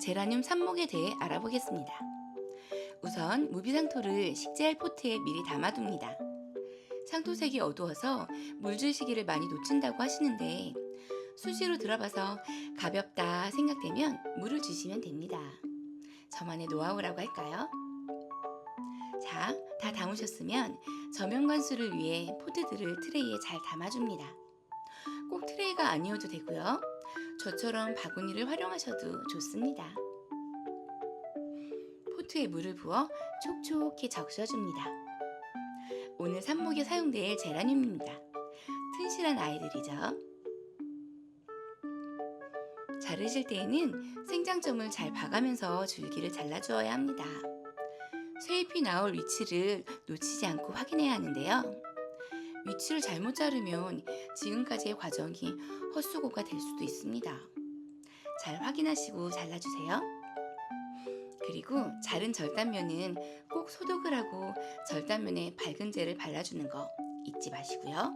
제라늄 삽목에 대해 알아보겠습니다. 우선 무비상토를 식재할 포트에 미리 담아둡니다. 상토색이 어두워서 물줄 시기를 많이 놓친다고 하시는데 수시로 들어봐서 가볍다 생각되면 물을 주시면 됩니다. 저만의 노하우라고 할까요? 자, 다 담으셨으면 저면관수를 위해 포트들을 트레이에 잘 담아줍니다. 꼭 트레이가 아니어도 되고요. 저처럼 바구니를 활용하셔도 좋습니다. 포트에 물을 부어 촉촉히 적셔줍니다. 오늘 삽목에 사용될 제라늄입니다. 튼실한 아이들이죠. 자르실 때에는 생장점을 잘 봐가면서 줄기를 잘라주어야 합니다. 쇠잎이 나올 위치를 놓치지 않고 확인해야 하는데요. 위치를 잘못 자르면 지금까지의 과정이 헛수고가 될 수도 있습니다. 잘 확인하시고 잘라주세요. 그리고 자른 절단면은 꼭 소독을 하고 절단면에 밝은 젤을 발라주는 거 잊지 마시고요.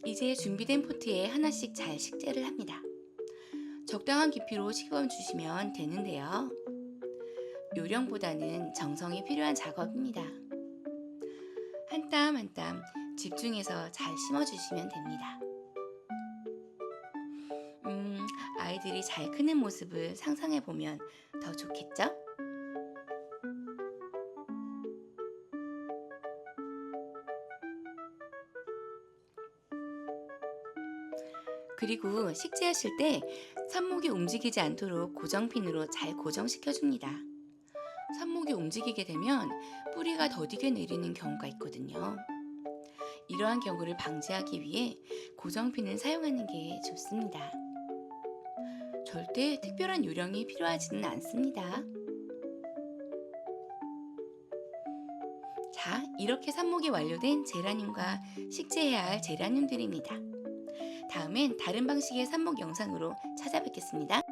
이제 준비된 포트에 하나씩 잘 식재를 합니다. 적당한 깊이로 식어주시면 되는데요. 요령보다는 정성이 필요한 작업입니다. 한 땀 한 땀 집중해서 잘 심어주시면 됩니다. 아이들이 잘 크는 모습을 상상해보면 더 좋겠죠? 그리고 식재하실 때 삽목이 움직이지 않도록 고정핀으로 잘 고정시켜줍니다. 삽목이 움직이게 되면 뿌리가 더디게 내리는 경우가 있거든요. 이러한 경우를 방지하기 위해 고정핀을 사용하는 게 좋습니다. 절대 특별한 요령이 필요하지는 않습니다. 자, 이렇게 삽목이 완료된 제라늄과 식재해야 할 제라늄들입니다. 다음엔 다른 방식의 삽목 영상으로 찾아뵙겠습니다.